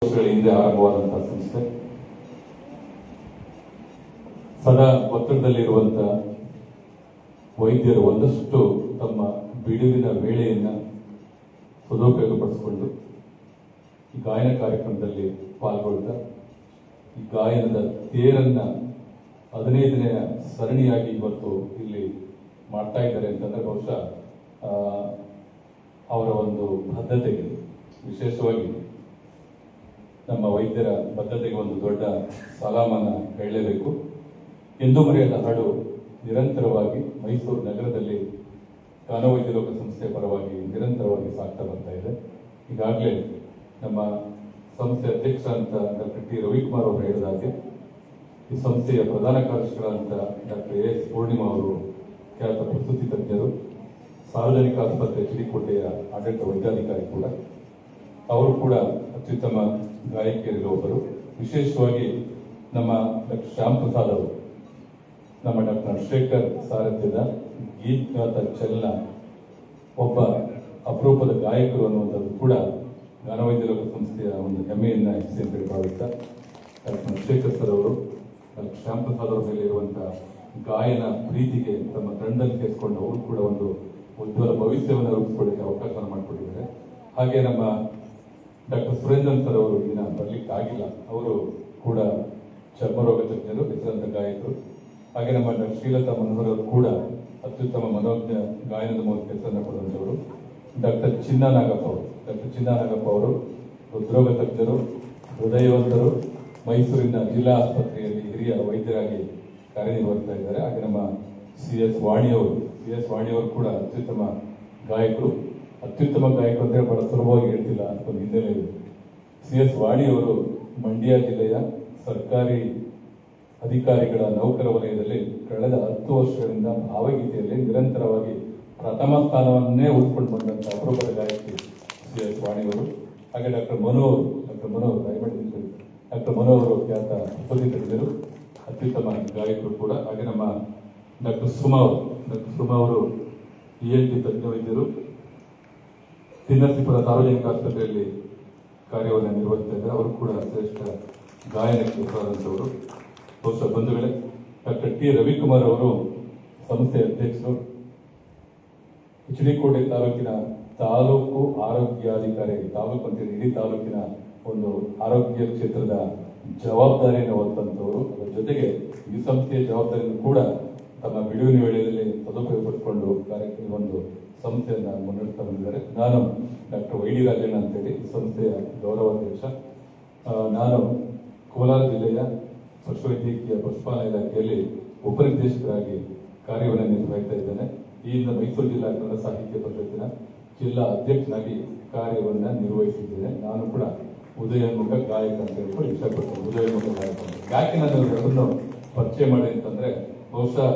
ವರ್ಷಗಳ ಹಿಂದೆ ಆರಂಭವಾದಂತಹ ಸಂಸ್ಥೆ ಸದಾ ಒತ್ತಡದಲ್ಲಿರುವಂತಹ ವೈದ್ಯರು ಒಂದಷ್ಟು ತಮ್ಮ ಬಿಡುವಿನ ವೇಳೆಯನ್ನ ಸದುಪಯೋಗಪಡಿಸಿಕೊಂಡು ಈ ಗಾಯನ ಕಾರ್ಯಕ್ರಮದಲ್ಲಿ ಪಾಲ್ಗೊಳ್ತಾ ಈ ಗಾಯನದ ತೇರನ್ನ 15ನೇ ಸರಣಿಯಾಗಿ ಇವತ್ತು ಇಲ್ಲಿ ಮಾಡ್ತಾ ಇದ್ದಾರೆ ಅಂತಂದ್ರೆ ಬಹುಶಃ ಅವರ ಒಂದು ಬದ್ಧತೆಗೆ, ವಿಶೇಷವಾಗಿ ನಮ್ಮ ವೈದ್ಯರ ಬದ್ಧತೆಗೆ ಒಂದು ದೊಡ್ಡ ಸಲಾಮನ್ನ ಹೇಳಲೇಬೇಕು. ಎಂದೂ ಮರೆಯದ ಹಾಡು ನಿರಂತರವಾಗಿ ಮೈಸೂರು ನಗರದಲ್ಲಿ ಗಾನವೈದ್ಯ ಲೋಕ ಸಂಸ್ಥೆಯ ಪರವಾಗಿ ನಿರಂತರವಾಗಿ ಸಾಗ್ತಾ ಬರ್ತಾ ಇದೆ. ಈಗಾಗಲೇ ನಮ್ಮ ಸಂಸ್ಥೆ ಅಧ್ಯಕ್ಷ ಅಂತ ಡಾಕ್ಟರ್ ಟಿ ರವಿಕುಮಾರ್ ಅವರು ಹೇಳಿದ ಹಾಗೆ ಈ ಸಂಸ್ಥೆಯ ಪ್ರಧಾನ ಕಾರ್ಯದರ್ಶಿಗಳಂತ ಡಾಕ್ಟರ್ ಎಸ್ ಪೂರ್ಣಿಮಾ ಅವರು ಖ್ಯಾತ ಪ್ರಸ್ತುತಿ ತಜ್ಞರು, ಸಾರ್ವಜನಿಕ ಆಸ್ಪತ್ರೆ ಚಿಡಿಕೋಟೆಯ ಆಡಳಿತ ವೈದ್ಯಾಧಿಕಾರಿ ಕೂಡ, ಅವರು ಕೂಡ ಅತ್ಯುತ್ತಮ ಗಾಯಕಿಯರಲ್ಲಿ ಒಬ್ಬರು. ವಿಶೇಷವಾಗಿ ನಮ್ಮ ಡಾಕ್ಟರ್ ಶ್ಯಾಮ್ ಪ್ರಸಾದ್ ಅವರು ನಮ್ಮ ಡಾಕ್ಟರ್ ಹರ್ಷೇಕರ್ ಸಾರಥ್ಯದ ಗೀತ್ಗಾತ ಚಲನ ಒಬ್ಬ ಅಪರೂಪದ ಗಾಯಕರು ಅನ್ನುವಂಥದ್ದು ಕೂಡ ಗಾನವೈದ್ಯ ಲೋಕ ಸಂಸ್ಥೆಯ ಒಂದು ಹೆಮ್ಮೆಯನ್ನ ಹೆಚ್ಚಿಸಿ ಅಂತ ಭಾವಿಸ್ತಾ ಡಾಕ್ಟರ್ ಹರ್ಷೇಕರ್ ಸರ್ ಅವರು ಡಾಕ್ಟರ್ ಶ್ಯಾಮ್ ಪ್ರಸಾದ್ ಅವರ ಮೇಲೆ ಇರುವಂತಹ ಗಾಯನ ಪ್ರೀತಿಗೆ ತಮ್ಮ ತಂಡದಲ್ಲಿ ಸೇರಿಸಿಕೊಂಡು ಅವರು ಕೂಡ ಒಂದು ಉಜ್ವಲ ಭವಿಷ್ಯವನ್ನು ರೂಪಿಸಿಕೊಳ್ಳಕ್ಕೆ ಅವಕಾಶವನ್ನು ಮಾಡಿಕೊಟ್ಟಿದ್ದಾರೆ. ಹಾಗೆ ನಮ್ಮ ಡಾಕ್ಟರ್ ಸುರೇಂದ್ರನ್ ಸರ್ ಅವರು ದಿನ ಬರ್ಲಿಕ್ಕೆ ಆಗಿಲ್ಲ, ಅವರು ಕೂಡ ಚರ್ಮರೋಗ ತಜ್ಞರು, ಹೆಸರಾಂತ ಗಾಯಕರು. ಹಾಗೆ ನಮ್ಮ ಡಾಕ್ಟರ್ ಶ್ರೀಲತಾ ಮನೋಹರ್ ಅವರು ಕೂಡ ಅತ್ಯುತ್ತಮ ಮನೋಜ್ಞ ಗಾಯನದ ಮೂಲಕ ಕೆಲಸವನ್ನು ಕೊಡುವಂಥವರು. ಡಾಕ್ಟರ್ ಚಿನ್ನನಾಗಪ್ಪ ಅವರು ಹೃದ್ರೋಗ ತಜ್ಞರು, ಹೃದಯವಂತರು, ಮೈಸೂರಿನ ಜಿಲ್ಲಾ ಆಸ್ಪತ್ರೆಯಲ್ಲಿ ಹಿರಿಯ ವೈದ್ಯರಾಗಿ ಕಾರ್ಯನಿರ್ವಹಿಸ್ತಾ ಇದ್ದಾರೆ. ಹಾಗೆ ನಮ್ಮ ಸಿ ಎಸ್ ವಾಣಿಯವರು ಕೂಡ ಅತ್ಯುತ್ತಮ ಗಾಯಕರು ಅಂದರೆ ಬಹಳ ಸುಲಭವಾಗಿ ಹೇಳ್ತಿಲ್ಲ ಅಂತ ಒಂದು ಹಿನ್ನೆಲೆ ಇದೆ. ಸಿ ಎಸ್ ವಾಣಿಯವರು ಮಂಡ್ಯ ಜಿಲ್ಲೆಯ ಸರ್ಕಾರಿ ಅಧಿಕಾರಿಗಳ ನೌಕರ ವಲಯದಲ್ಲಿ ಕಳೆದ 10 ವರ್ಷಗಳಿಂದ ಭಾವಗೀತೆಯಲ್ಲಿ ನಿರಂತರವಾಗಿ ಪ್ರಥಮ ಸ್ಥಾನವನ್ನೇ ಉಳಿದುಕೊಂಡು ಬಂದಂತ ಅಪರೂಪದ ಗಾಯಕಿ ಸಿ ಎಸ್ ವಾಣಿಯವರು. ಹಾಗೆ ಡಾಕ್ಟರ್ ಮನು ಅವರು ಖ್ಯಾತ ಪ್ರಸ್ತುತಿ ತಜ್ಞರು, ಅತ್ಯುತ್ತಮ ಗಾಯಕರು ಕೂಡ. ಹಾಗೆ ನಮ್ಮ ಡಾಕ್ಟರ್ ಸುಮಾ ಅವರು ENT ತಜ್ಞ ವೈದ್ಯರು, ತಿನ್ನಸಿಪುರ ಸಾರ್ವಜನಿಕ ಆಸ್ಪತ್ರೆಯಲ್ಲಿ ಕಾರ್ಯವನ್ನು ನಿರ್ವಹಿಸ್ತಾ ಇದ್ದಾರೆ. ಅವರು ಕೂಡ ಶ್ರೇಷ್ಠ ಗಾಯನಕ್ಕೆ ಹೆಸರಾದಂಥವರು. ಬಹುಶಃ ಬಂಧುಗಳೇ, ಡಾಕ್ಟರ್ ಟಿ ರವಿಕುಮಾರ್ ಅವರು ಸಂಸ್ಥೆಯ ಅಧ್ಯಕ್ಷರು, ಚಿಡಿಕೋಟೆ ತಾಲೂಕಿನ ತಾಲೂಕು ಆರೋಗ್ಯಾಧಿಕಾರಿಯಾಗಿ, ತಾಲೂಕು ಅಂತೇಳಿ ಇಡೀ ತಾಲೂಕಿನ ಒಂದು ಆರೋಗ್ಯ ಕ್ಷೇತ್ರದ ಜವಾಬ್ದಾರಿಯನ್ನು ಹೊತ್ತಂತವರು. ಅದರ ಜೊತೆಗೆ ಈ ಸಂಸ್ಥೆಯ ಜವಾಬ್ದಾರಿಯನ್ನು ಕೂಡ ತಮ್ಮ ಬಿಡುವಿನ ವೇಳೆಯಲ್ಲಿ ಸದುಪಯೋಗಪಡಿಸಿಕೊಂಡು ಕಾರ್ಯಕ್ರಮ ಒಂದು ಸಂಸ್ಥೆಯನ್ನು ಮುನ್ನಡೆಸ್ತಾ ಬಂದಿದ್ದಾರೆ. ನಾನು ಡಾಕ್ಟರ್ ವೈಡಿ ರಾಜಣ್ಣ ಅಂತೇಳಿ ಈ ಸಂಸ್ಥೆಯ ಗೌರವಾಧ್ಯಕ್ಷ. ನಾನು ಕೋಲಾರ ಜಿಲ್ಲೆಯ ಪಶುವೈದ್ಯಕೀಯ ಪಶುಪಾಲನಾ ಇಲಾಖೆಯಲ್ಲಿ ಉಪನಿರ್ದೇಶಕರಾಗಿ ಕಾರ್ಯವನ್ನು ನಿರ್ವಹಿಸ್ತಾ ಇದ್ದೇನೆ. ಈ ಹಿಂದೆ ಮೈಸೂರು ಜಿಲ್ಲಾ ಕನ್ನಡ ಸಾಹಿತ್ಯ ಪರಿಷತ್ತಿನ ಜಿಲ್ಲಾ ಅಧ್ಯಕ್ಷನಾಗಿ ಕಾರ್ಯವನ್ನು ನಿರ್ವಹಿಸಿದ್ದೇನೆ. ನಾನು ಕೂಡ ಉದಯೋನ್ಮುಖ ಗಾಯಕ ಅಂತ ಹೇಳ್ಕೊಂಡು ಇಷ್ಟಪಡ್ತೇನೆ. ಉದಯೋನ್ಮುಖ ಗಾಯಕ ಯಾಕೆ ನಾನು ಅದನ್ನು ಪರಿಚಯ ಮಾಡಿ ಅಂತಂದ್ರೆ, ಬಹುಶಃ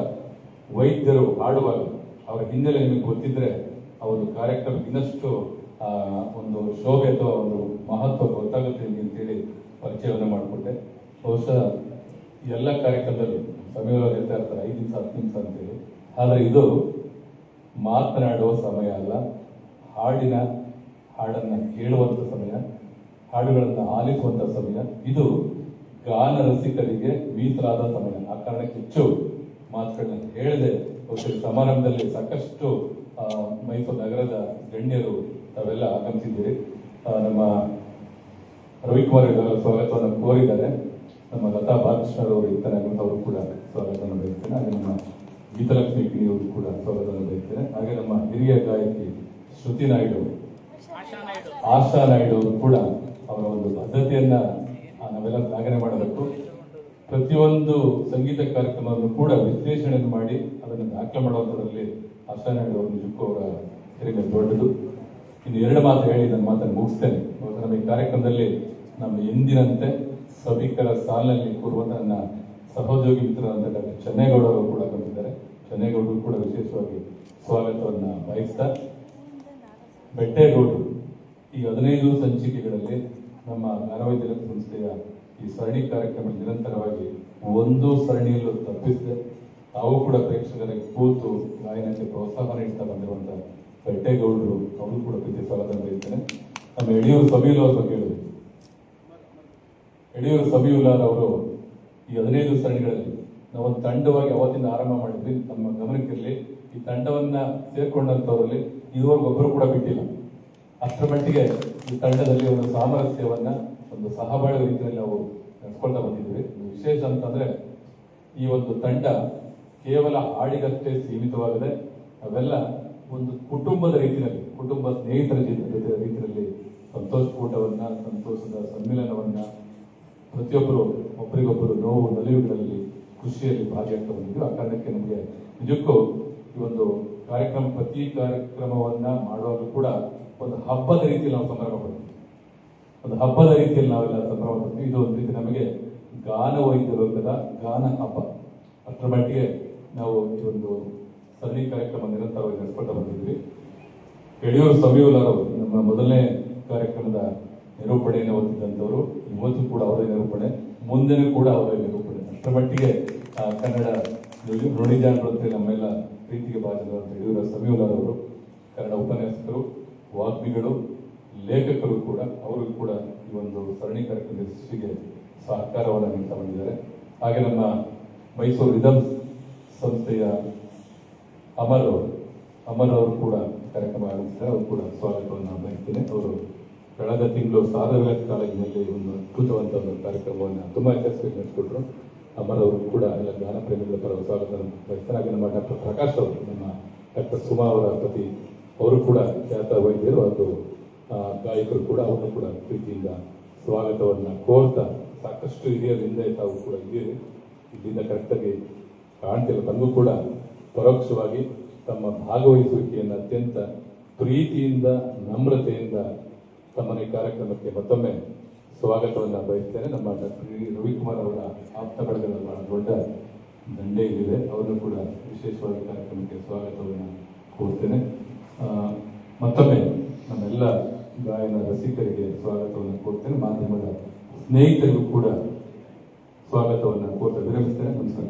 ವೈದ್ಯರು ಹಾಡುವಾಗ ಅವರ ಹಿನ್ನೆಲೆ ನಿಮಗೆ ಗೊತ್ತಿದ್ರೆ ಆ ಒಂದು ಕಾರ್ಯಕ್ರಮ ಇನ್ನಷ್ಟು ಒಂದು ಶೋಭೆ ಅಥವಾ ಒಂದು ಮಹತ್ವ ಗೊತ್ತಾಗುತ್ತೆ ನಿಮಗೆ ಅಂತೇಳಿ ಪರಿಚಯವನ್ನು ಮಾಡಿಕೊಟ್ಟೆ. ಬಹುಶಃ ಎಲ್ಲ ಕಾರ್ಯಕ್ರಮದಲ್ಲಿ ಸಮಯವನ್ನು ಹೇಳ್ತಾ ಇರ್ತಾರೆ 5 ನಿಮಿಷ 10 ನಿಮಿಷ ಅಂತೇಳಿ, ಆದರೆ ಇದು ಮಾತನಾಡುವ ಸಮಯ ಅಲ್ಲ, ಹಾಡನ್ನ ಕೇಳುವಂತ ಸಮಯ, ಹಾಡುಗಳನ್ನು ಆಲಿಸುವಂತ ಸಮಯ. ಇದು ಗಾನ ರಸಿಕರಿಗೆ ಮೀಸಲಾದ ಸಮಯ. ಆ ಕಾರಣಕ್ಕೆ ಹೆಚ್ಚು ಮಾತುಗಳನ್ನ ಹೇಳದೆ ಸಮಾರಂಭದಲ್ಲಿ ಸಾಕಷ್ಟು ಮೈಸೂರು ನಗರದ ಗಣ್ಯರು ತಾವೆಲ್ಲ ಆಗಮಿಸಿದ್ದೀರಿ. ನಮ್ಮ ರವಿಕುಮಾರ್ ಸ್ವಾಗತವನ್ನು ಕೋರಿದ್ದಾರೆ. ನಮ್ಮ ಲತಾ ಬಾಲಕೃಷ್ಣರವರು ಇರ್ತಾರೆ, ಅವರು ಕೂಡ ಸ್ವಾಗತವನ್ನು ಬಯಸ್ತೇನೆ. ಹಾಗೆ ನಮ್ಮ ಗೀತಲಕ್ಷ್ಮಿ ಕಿಣಿಯವರು ಕೂಡ ಸ್ವಾಗತವನ್ನು ಬಯಸ್ತೇನೆ. ಹಾಗೆ ನಮ್ಮ ಹಿರಿಯ ಗಾಯಕಿ ಶ್ರುತಿ ಆಶಾ ನಾಯ್ಡು ಅವರು ಕೂಡ ಅವರ ಒಂದು ಬದ್ಧತೆಯನ್ನ ನಾವೆಲ್ಲ ಶ್ಲಾಘನೆ ಮಾಡಬೇಕು. ಪ್ರತಿಯೊಂದು ಸಂಗೀತ ಕಾರ್ಯಕ್ರಮವನ್ನು ಕೂಡ ವಿಶ್ಲೇಷಣೆಯನ್ನು ಮಾಡಿ ಅದನ್ನು ದಾಖಲೆ ಮಾಡುವಂಥದ್ರಲ್ಲಿ ಆಶಾ ನಾಯ್ಡು ಅವರು ನಿಜಕ್ಕೂ ಅವರ ಹಿರಿಮೆ ದೊಡ್ಡದು. ಇನ್ನು 2 ಮಾತು ಹೇಳಿ ನನ್ನ ಮಾತನ್ನು ಮುಗಿಸ್ತೇನೆ. ನಮ್ಮ ಈ ಕಾರ್ಯಕ್ರಮದಲ್ಲಿ ನಮ್ಮ ಎಂದಿನಂತೆ ಸಭಿಕರ ಸಾಲಿನಲ್ಲಿ ಕೂರುವ ನನ್ನ ಸಹೋದ್ಯೋಗಿ ಮಿತ್ರರಾದ ಡಾಕ್ಟರ್ ಚೆನ್ನೇಗೌಡ ಅವರು ಕೂಡ ಬಂದಿದ್ದಾರೆ. ಚೆನ್ನೇಗೌಡರು ಕೂಡ ವಿಶೇಷವಾಗಿ ಸ್ವಾಗತವನ್ನು ಬಯಸ್ತಾ, ಬೆಟ್ಟೇಗೌಡರು ಈ 15 ಸಂಚಿಕೆಗಳಲ್ಲಿ ನಮ್ಮ ಗಾನವೈದ್ಯ ಸಂಸ್ಥೆಯ ಈ ಸರಣಿ ಕಾರ್ಯಕ್ರಮ ನಿರಂತರವಾಗಿ ಒಂದು ಸರಣಿಯಲ್ಲೂ ತಪ್ಪಿಸದೆ ತಾವು ಕೂಡ ಪ್ರೇಕ್ಷಕರಿಗೆ ಕೂತು ಗಾಯನಕ್ಕೆ ಪ್ರೋತ್ಸಾಹ ನೀಡ್ತಾ ಬಂದಿರುವಂತಹ ಬೆಟ್ಟೇಗೌಡರು ಅವರು ಕೂಡ ಪ್ರೀತಿ ಸ್ವಾಗತ ಬಯಸ್ತೇನೆ. ನಮ್ಮ ಯಡಿಯೂರು ಸಭೆಯಲ್ಲೂ ಅವ್ರ ಬಗ್ಗೆ ಹೇಳಿದ್ರು, ಯಡಿಯೂರು ಸಮೀವುಲ್ಲಾರ್ ಅವರು ಈ 15 ಸರಣಿಗಳಲ್ಲಿ ನಾವೊಂದು ತಂಡವಾಗಿ ಅವತ್ತಿಂದ ಆರಂಭ ಮಾಡಿದ್ವಿ. ನಮ್ಮ ಗಮನಕ್ಕಿರಲಿ, ಈ ತಂಡವನ್ನ ಸೇರ್ಕೊಂಡಂತವರಲ್ಲಿ ಇದುವರೆಗೂ ಒಬ್ಬರು ಕೂಡ ಬಿಟ್ಟಿಲ್ಲ. ಅಷ್ಟರ ಮಟ್ಟಿಗೆ ಈ ತಂಡದಲ್ಲಿ ಒಂದು ಸಾಮರಸ್ಯವನ್ನ, ಒಂದು ಸಹಬಾಳ್ವೆ ರೀತಿಯಲ್ಲಿ ನಾವು ನಡೆಸ್ಕೊಳ್ತಾ ಬಂದಿದ್ವಿ. ವಿಶೇಷ ಅಂತಂದ್ರೆ ಈ ಒಂದು ತಂಡ ಕೇವಲ ಹಾಡಿಗಷ್ಟೇ ಸೀಮಿತವಾಗದೆ ಅವೆಲ್ಲ ಒಂದು ಕುಟುಂಬದ ರೀತಿಯಲ್ಲಿ, ಕುಟುಂಬ ಸ್ನೇಹಿತರ ಜೊತೆ ರೀತಿಯಲ್ಲಿ ಸಂತೋಷಕೂಟವನ್ನ, ಸಂತೋಷದ ಸಮ್ಮಿಲನವನ್ನ, ಪ್ರತಿಯೊಬ್ಬರು ಒಬ್ಬರಿಗೊಬ್ಬರು ನೋವು ನಲಿವುಗಳಲ್ಲಿ ಖುಷಿಯಲ್ಲಿ ಭಾಗಿಯಾಗ್ತಾ ಬಂದಿದ್ವಿ. ಆ ಕಾರಣಕ್ಕೆ ನಮಗೆ ನಿಜಕ್ಕೂ ಈ ಒಂದು ಕಾರ್ಯಕ್ರಮ, ಪ್ರತಿ ಕಾರ್ಯಕ್ರಮವನ್ನ ಮಾಡುವಾಗಲೂ ಕೂಡ ಒಂದು ಹಬ್ಬದ ರೀತಿಯಲ್ಲಿ ನಾವು ಸಂಭ್ರಮ ಪಡ್ತೀವಿ. ಒಂದು ಹಬ್ಬದ ರೀತಿಯಲ್ಲಿ ನಾವೆಲ್ಲ ಸಂಭ್ರಮ ಪಡ್ತೀವಿ. ಇದು ಒಂದು ರೀತಿ ನಮಗೆ ಗಾನ ವೈದ್ಯ ಲೋಕದ ಗಾನ ಹಬ್ಬ. ಅಷ್ಟರ ಮಟ್ಟಿಗೆ ನಾವು ಈ ಒಂದು ಸರಣಿ ಕಾರ್ಯಕ್ರಮ ನಿರಂತರವಾಗಿ ನಡೆಸ್ಕೊಳ್ತಾ ಬಂದಿದ್ವಿ. ಯಡಿಯೂರು ಸಮೀವುಲ್ಲಾರ್ ಅವರು ನಮ್ಮ ಮೊದಲನೇ ಕಾರ್ಯಕ್ರಮದ ನಿರೂಪಣೆಯನ್ನು ಓದಿದಂಥವರು. ಇವತ್ತು ಕೂಡ ಅವರ ನಿರೂಪಣೆ, ಮುಂದೆನೂ ಕೂಡ ಅವರ ನಿರೂಪಣೆ. ಅಷ್ಟರ ಮಟ್ಟಿಗೆ ಕನ್ನಡ ನುಡಿಜಾನರು ಅಂತ ನಮ್ಮೆಲ್ಲ ಪ್ರೀತಿಗೆ ಭಾಜನವಾದ ಯಡಿಯೂರು ಸಮೀವುಲ್ಲಾರ್ ಅವರು ಕನ್ನಡ ಉಪನ್ಯಾಸಕರು, ವಾಗ್ಮಿಗಳು, ಲೇಖಕರು ಕೂಡ. ಅವರು ಕೂಡ ಈ ಒಂದು ಸರಣಿ ಕಾರ್ಯಕ್ರಮದ ಯಶಸ್ಸಿಗೆ ಸಹಕಾರವನ್ನು ನೀಡ್ತಾ ಬಂದಿದ್ದಾರೆ. ಹಾಗೆ ನಮ್ಮ ಮೈಸೂರು ರಿದಮ್ ಸಂಸ್ಥೆಯ ಅಮರ್ ಅವರು ಕೂಡ ಕಾರ್ಯಕ್ರಮ ಆರಂಭಿಸಿದ್ದಾರೆ. ಅವರು ಕೂಡ ಸ್ವಾಗತವನ್ನು ಬಯಸ್ತೇನೆ. ಅವರು ಕಳೆದ ತಿಂಗಳು ಸಾಧವಿಲಾಸ್ ಕಾಲೇಜಿನಲ್ಲಿ ಒಂದು ಅದ್ಭುತವಂತ ಒಂದು ಕಾರ್ಯಕ್ರಮವನ್ನು ತುಂಬಾ ಯಶಸ್ವಿಯಾಗಿ ನಡೆಸಿಕೊಟ್ರು. ಅಮರ್ ಅವರು ಕೂಡ ಎಲ್ಲ ಗಾನ ಪ್ರೇಮಿಗಳ ಪರ ಸ್ವಾಗತ ಬಯಸ್ತಾರೆ. ಹಾಗೆ ನಮ್ಮ ಡಾಕ್ಟರ್ ಪ್ರಕಾಶ್ ಅವರು, ನಮ್ಮ ಡಾಕ್ಟರ್ ಸುಮಾ ಅವರ ಪತಿ, ಅವರು ಕೂಡ ಖ್ಯಾತ ವೈದ್ಯರು ಹಾಗೂ ಗಾಯಕರು ಕೂಡ. ಅವರು ಕೂಡ ಪ್ರೀತಿಯಿಂದ ಸ್ವಾಗತವನ್ನ ಕೋರ್ತಾ, ಸಾಕಷ್ಟು ಹಿರಿಯರಿಂದ ತಾವು ಕೂಡ ಇದ್ದೀರಿ, ಇಲ್ಲಿಂದ ಕರೆಕ್ಟಾಗಿ ಕಾಣ್ತಿಲ್ಲ, ತಮಗೂ ಕೂಡ ಪರೋಕ್ಷವಾಗಿ ತಮ್ಮ ಭಾಗವಹಿಸುವಿಕೆಯನ್ನು ಅತ್ಯಂತ ಪ್ರೀತಿಯಿಂದ, ನಮ್ರತೆಯಿಂದ ತಮ್ಮನ ಈ ಕಾರ್ಯಕ್ರಮಕ್ಕೆ ಮತ್ತೊಮ್ಮೆ ಸ್ವಾಗತವನ್ನು ಬಯಸ್ತೇನೆ. ನಮ್ಮ ಡಾಕ್ಟರ್ ರವಿಕುಮಾರ್ ಅವರ ಆಪ್ತ ಬಳಗದ ಬಹಳ ದೊಡ್ಡ ದಂಡೆ ಇಲ್ಲಿದೆ. ಅವರನ್ನು ಕೂಡ ವಿಶೇಷವಾಗಿ ಕಾರ್ಯಕ್ರಮಕ್ಕೆ ಸ್ವಾಗತವನ್ನು ಕೋರ್ತೇನೆ. ಮತ್ತೊಮ್ಮೆ ನಮ್ಮೆಲ್ಲ ಗಾಯನ ರಸಿಕರಿಗೆ ಸ್ವಾಗತವನ್ನು ಕೋರ್ತೇನೆ. ಮಾಧ್ಯಮದ ಸ್ನೇಹಿತರಿಗೂ ಕೂಡ ಸ್ವಾಗತವನ್ನು ಕೋರ್ತಾ ವಿರಮಿಸ್ತೇನೆ. ನಮಸ್ಕಾರ.